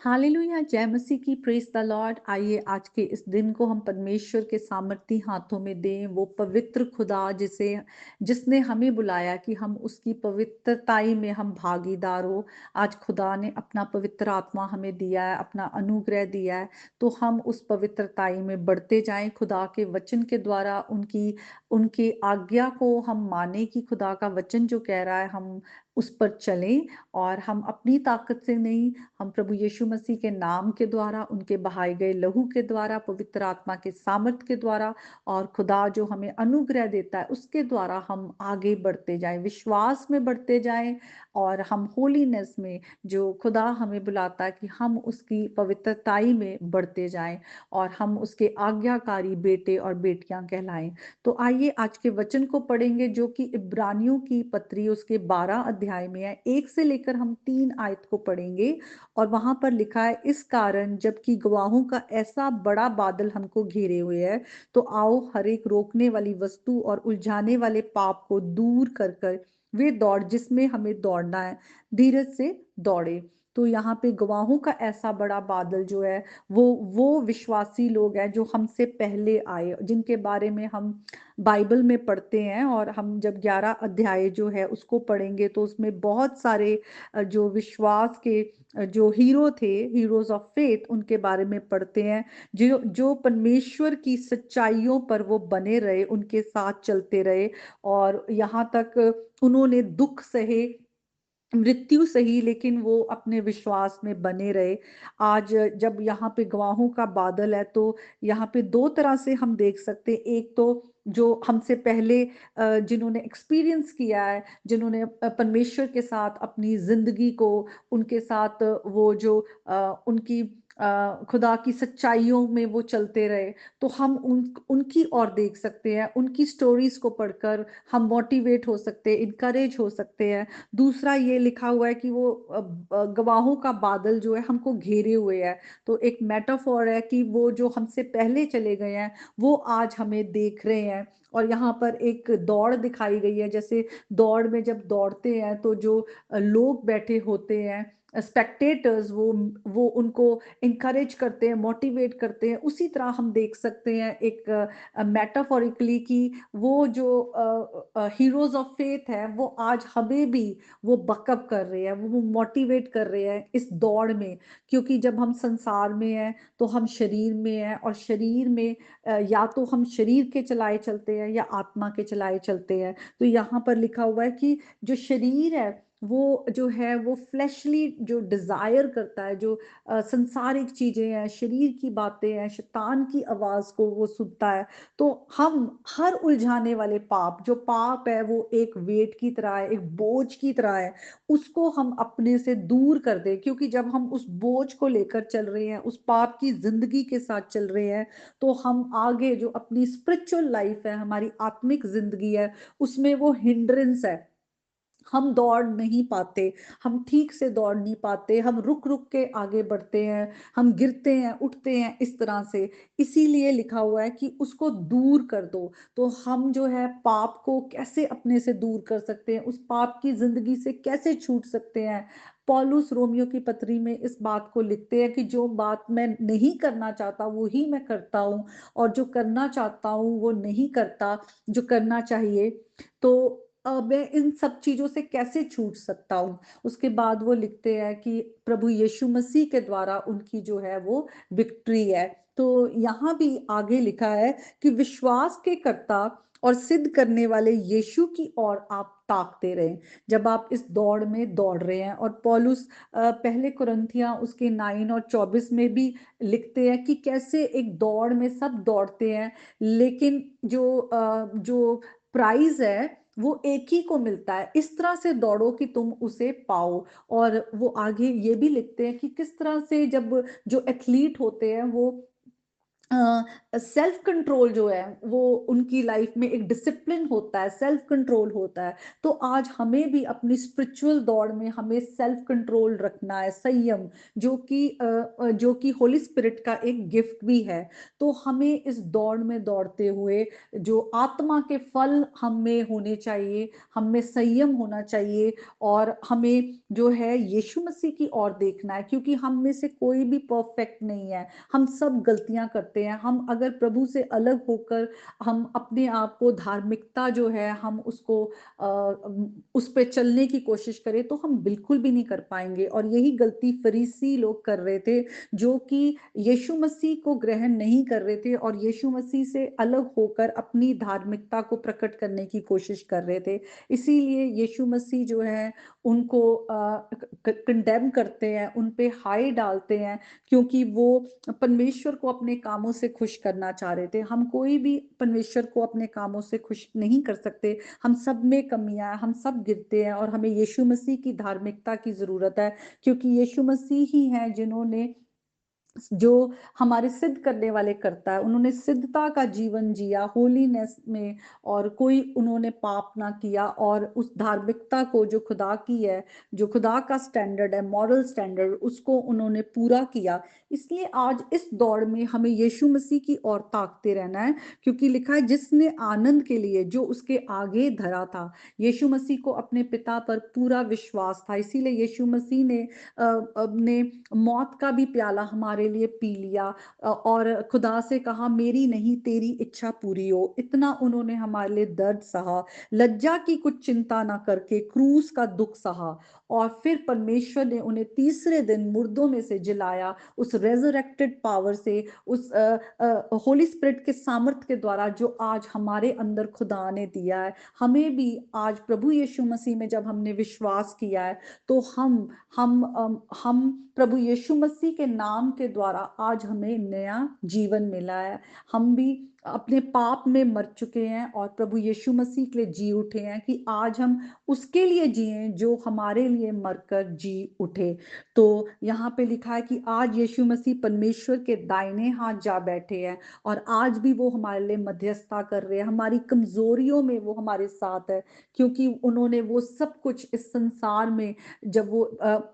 Hallelujah, जय मसीह की, praise the Lord. आइए आज के इस दिन को हम परमेश्वर के सामर्थी हाथों में दें। वो पवित्र खुदा जिसने हमें बुलाया कि हम उसकी पवित्रताई में हम भागीदार हो। आज खुदा ने अपना पवित्र आत्मा हमें दिया है, अपना अनुग्रह दिया है। तो हम उस पवित्रताई में बढ़ते जाएं, खुदा के वचन के द्वारा उनकी उनकी आज्ञा को हम माने कि खुदा का वचन जो कह रहा है हम उस पर चलें। और हम अपनी ताकत से नहीं, हम प्रभु यीशु मसीह के नाम के द्वारा, उनके बहाए गए लहू के द्वारा, पवित्र आत्मा के सामर्थ के द्वारा और खुदा जो हमें अनुग्रह देता है उसके द्वारा हम आगे बढ़ते जाएं, विश्वास में बढ़ते जाएं। और हम होलीनेस में, जो खुदा हमें बुलाता है कि हम उसकी पवित्रताई में बढ़ते जाएं और हम उसके आज्ञाकारी बेटे और बेटियां कहलाएं। तो आइए आज के वचन को पढ़ेंगे जो कि इब्रानियों की पत्री उसके 12 अध्याय में है। 1 से लेकर हम 3 आयत को पढ़ेंगे। और वहां पर लिखा है, इस कारण जबकि गवाहों का ऐसा बड़ा बादल हमको घेरे हुए है, तो आओ हर एक रोकने वाली वस्तु और उलझाने वाले पाप को दूर कर कर वे दौड़ जिसमें हमें दौड़ना है, धीरज से दौड़े। तो यहाँ पे गवाहों का ऐसा बड़ा बादल जो है, वो विश्वासी लोग हैं जो हमसे पहले आए, जिनके बारे में हम बाइबल में पढ़ते हैं। और हम जब 11 अध्याय जो है उसको पढ़ेंगे तो उसमें बहुत सारे जो विश्वास के जो हीरो थे, हीरोज ऑफ फेथ, उनके बारे में पढ़ते हैं, जो जो परमेश्वर की सच्चाइयों पर वो बने रहे, उनके साथ चलते रहे और यहाँ तक उन्होंने दुख सहे, मृत्यु सही, लेकिन वो अपने विश्वास में बने रहे। आज जब यहाँ पे गवाहों का बादल है तो यहाँ पे दो तरह से हम देख सकते हैं। एक तो जो हमसे पहले जिन्होंने एक्सपीरियंस किया है, जिन्होंने परमेश्वर के साथ अपनी जिंदगी को, उनके साथ वो जो उनकी खुदा की सच्चाइयों में वो चलते रहे, तो हम उनकी ओर देख सकते हैं। उनकी स्टोरीज को पढ़कर हम मोटिवेट हो सकते हैं, इनकरेज हो सकते हैं। दूसरा ये लिखा हुआ है कि वो गवाहों का बादल जो है हमको घेरे हुए है। तो एक मेटाफोर है कि वो जो हमसे पहले चले गए हैं वो आज हमें देख रहे हैं। और यहाँ पर एक दौड़ दिखाई गई है, जैसे दौड़ में जब दौड़ते हैं तो जो लोग बैठे होते हैं, स्पेक्टेटर्स, वो उनको इंकरेज करते हैं, मोटिवेट करते हैं। उसी तरह हम देख सकते हैं एक मेटाफोरिकली कि वो जो हीरोज ऑफ फेथ है वो आज हमें भी वो बकअप कर रहे हैं, वो मोटिवेट कर रहे हैं इस दौड़ में। क्योंकि जब हम संसार में हैं तो हम शरीर में हैं, और शरीर में या तो हम शरीर के चलाए चलते हैं या आत्मा के चलाए चलते हैं। तो यहाँ पर लिखा हुआ है कि जो शरीर है वो जो है वो फ्लैशली जो डिजायर करता है, जो संसारिक चीजें हैं, शरीर की बातें हैं, शैतान की आवाज को वो सुनता है। तो हम हर उलझाने वाले पाप, जो पाप है वो एक वेट की तरह है, एक बोझ की तरह है, उसको हम अपने से दूर कर दें। क्योंकि जब हम उस बोझ को लेकर चल रहे हैं, उस पाप की जिंदगी के साथ चल रहे हैं, तो हम आगे जो अपनी स्पिरिचुअल लाइफ है, हमारी आत्मिक जिंदगी है, उसमें वो हिंड्रेंस है। हम दौड़ नहीं पाते, हम ठीक से दौड़ नहीं पाते, हम रुक रुक के आगे बढ़ते हैं, हम गिरते हैं, उठते हैं, इस तरह से। इसीलिए लिखा हुआ है कि उसको दूर कर दो। तो हम जो है पाप को कैसे अपने से दूर कर सकते हैं, उस पाप की जिंदगी से कैसे छूट सकते हैं। पौलुस रोमियो की पत्री में इस बात को लिखते हैं कि जो बात मैं नहीं करना चाहता वो ही मैं करता हूँ, और जो करना चाहता हूँ वो नहीं करता जो करना चाहिए। तो मैं इन सब चीजों से कैसे छूट सकता हूँ। उसके बाद वो लिखते हैं कि प्रभु यीशु मसीह के द्वारा उनकी जो है वो विक्ट्री है। तो यहाँ भी आगे लिखा है कि विश्वास के कर्ता और सिद्ध करने वाले यीशु की ओर आप ताकते रहें जब आप इस दौड़ में दौड़ रहे हैं। और पौलुस पहले कुरिन्थियां उसके 9 और 24 में भी लिखते हैं कि कैसे एक दौड़ में सब दौड़ते हैं, लेकिन जो प्राइज है वो एक ही को मिलता है। इस तरह से दौड़ो कि तुम उसे पाओ। और वो आगे ये भी लिखते हैं कि किस तरह से जब जो एथलीट होते हैं वो सेल्फ कंट्रोल जो है वो उनकी लाइफ में एक डिसिप्लिन होता है, सेल्फ कंट्रोल होता है। तो आज हमें भी अपनी स्पिरिचुअल दौड़ में हमें सेल्फ कंट्रोल रखना है, संयम, जो कि होली स्पिरिट का एक गिफ्ट भी है। तो हमें इस दौड़ में दौड़ते हुए जो आत्मा के फल हम में होने चाहिए, हम में संयम होना चाहिए, और हमें जो है यीशु मसीह की ओर देखना है, क्योंकि हम में से कोई भी परफेक्ट नहीं है। हम सब गलतियां करते हैं। हम अगर प्रभु से अलग होकर हम अपने आप को धार्मिकता जो है हम उसको उस पे चलने की कोशिश करें, तो हम बिल्कुल भी नहीं कर पाएंगे। और यही गलती फरीसी लोग कर रहे थे, जो कि यीशु मसीह को ग्रहण नहीं कर रहे थे और यीशु मसीह से अलग होकर अपनी धार्मिकता को प्रकट करने की कोशिश कर रहे थे। इसीलिए यीशु मसीह जो है उनको कंडेम करते हैं, उन पे हाय डालते हैं, क्योंकि वो परमेश्वर को अपने कामों से खुश करना चाह रहे थे। हम कोई भी परमेश्वर को अपने कामों से खुश नहीं कर सकते। हम सब में कमियां हैं, हम सब गिरते हैं, और हमें यीशु मसीह की धार्मिकता की जरूरत है, क्योंकि यीशु मसीह ही हैं जिन्होंने जो हमारे सिद्ध करने वाले करता है। उन्होंने सिद्धता का जीवन जिया होलीनेस में, और कोई उन्होंने पाप ना किया, और उस धार्मिकता को जो खुदा की है, जो खुदा का स्टैंडर्ड है, मॉरल स्टैंडर्ड, उसको उन्होंने पूरा किया। इसलिए आज इस दौड़ में हमें यीशु मसीह की ओर ताकते रहना है, क्योंकि लिखा है जिसने आनंद के लिए जो उसके आगे धरा था। यीशु मसीह को अपने पिता पर पूरा विश्वास था, इसीलिए यीशु मसीह ने अपने मौत का भी प्याला हमारे लिए पी लिया, और खुदा से कहा मेरी नहीं तेरी इच्छा पूरी हो। इतना उन्होंने हमारे लिए दर्द सहा, लज्जा की कुछ चिंता ना करके क्रूस का दुख सहा, और फिर परमेश्वर ने उन्हें तीसरे दिन मुर्दों में से जिलाया, उस रेजरेक्टेड पावर से, उस होली स्पिरिट के सामर्थ के द्वारा जो आज हमारे अंदर खुदा ने दिया है। हमें भी आज प्रभु यीशु मसीह में जब हमने विश्वास किया है, तो हम प्रभु यीशु मसीह के नाम के द्वारा आज हमें नया जीवन मिला है। हम भी अपने पाप में मर चुके हैं और प्रभु यीशु मसीह के लिए जी उठे हैं, कि आज हम उसके लिए जिए जो हमारे लिए मरकर जी उठे। तो यहाँ पे लिखा है कि आज यीशु मसीह परमेश्वर के दाहिने हाथ जा बैठे हैं, और आज भी वो हमारे लिए मध्यस्थता कर रहे हैं। हमारी कमजोरियों में वो हमारे साथ है, क्योंकि उन्होंने वो सब कुछ इस संसार में, जब वो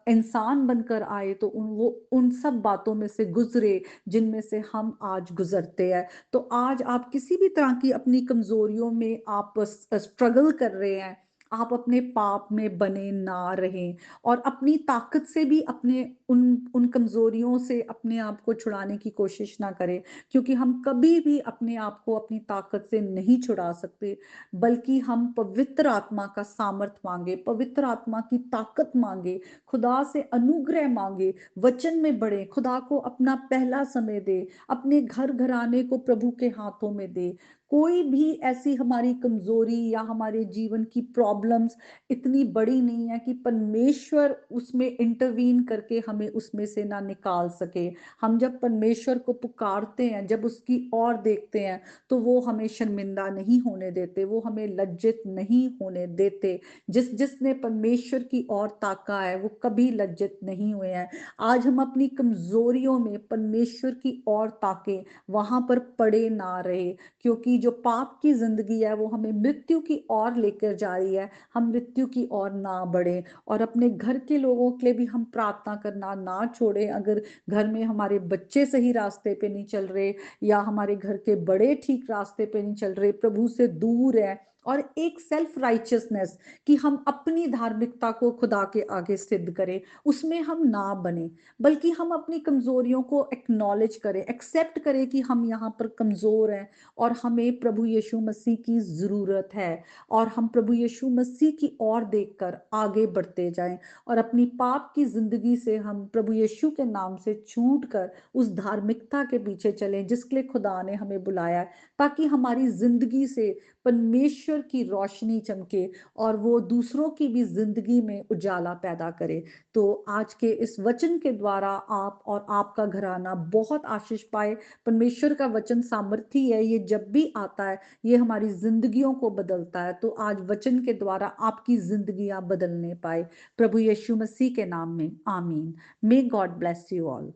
इंसान बनकर आए, तो वो उन सब बातों में से गुजरे जिनमें से हम आज गुजरते हैं। तो आज आप किसी भी तरह की अपनी कमजोरियों में आप स्ट्रगल कर रहे हैं, आप अपने पाप में बने ना रहें, और अपनी ताकत से भी अपने उन उन कमजोरियों से अपने आप को छुड़ाने की कोशिश ना करें, क्योंकि हम कभी भी अपने आप को अपनी ताकत से नहीं छुड़ा सकते, बल्कि हम पवित्र आत्मा का सामर्थ मांगे, पवित्र आत्मा की ताकत मांगे, खुदा से अनुग्रह मांगे, वचन में बढ़े, खुदा को अपना पहला समय दे, अपने घर घराने को प्रभु के हाथों में दे। कोई भी ऐसी हमारी कमजोरी या हमारे जीवन की प्रॉब्लम्स इतनी बड़ी नहीं है कि परमेश्वर उसमें इंटरवीन करके हमें उसमें से ना निकाल सके। हम जब परमेश्वर को पुकारते हैं, जब उसकी ओर देखते हैं, तो वो हमें शर्मिंदा नहीं होने देते, वो हमें लज्जित नहीं होने देते। जिसने परमेश्वर की ओर ताका है वो कभी लज्जित नहीं हुए हैं। आज हम अपनी कमजोरियों में परमेश्वर की ओर ताके, वहां पर पड़े ना रहे, क्योंकि जो पाप की जिंदगी है वो हमें मृत्यु की ओर लेकर जा रही है। हम मृत्यु की ओर ना बढ़े, और अपने घर के लोगों के लिए भी हम प्रार्थना करना ना छोड़े। अगर घर में हमारे बच्चे सही रास्ते पे नहीं चल रहे, या हमारे घर के बड़े ठीक रास्ते पे नहीं चल रहे, प्रभु से दूर है, और एक सेल्फ राइचियसनेस कि हम अपनी धार्मिकता को खुदा के आगे सिद्ध करें, उसमें हम ना बने, बल्कि हम अपनी कमजोरियों को एक्नॉलेज करें, एक्सेप्ट करें कि हम यहाँ पर कमजोर हैं, और हमें प्रभु यीशु मसीह की जरूरत है, और हम प्रभु यीशु मसीह की ओर देखकर आगे बढ़ते जाएं, और अपनी पाप की जिंदगी से हम प्रभु यीशु के नाम से छूट कर उस धार्मिकता के पीछे चलें जिसके लिए खुदा ने हमें बुलाया है, ताकि हमारी जिंदगी से परमेश्वर की रोशनी चमके, और वो दूसरों की भी जिंदगी में उजाला पैदा करे। तो आज के इस वचन के द्वारा आप और आपका घराना बहुत आशीष पाए। परमेश्वर का वचन सामर्थी है, ये जब भी आता है ये हमारी जिंदगियों को बदलता है। तो आज वचन के द्वारा आपकी जिंदगियां बदलने पाए, प्रभु यीशु मसीह के नाम में, आमीन। May God bless you all.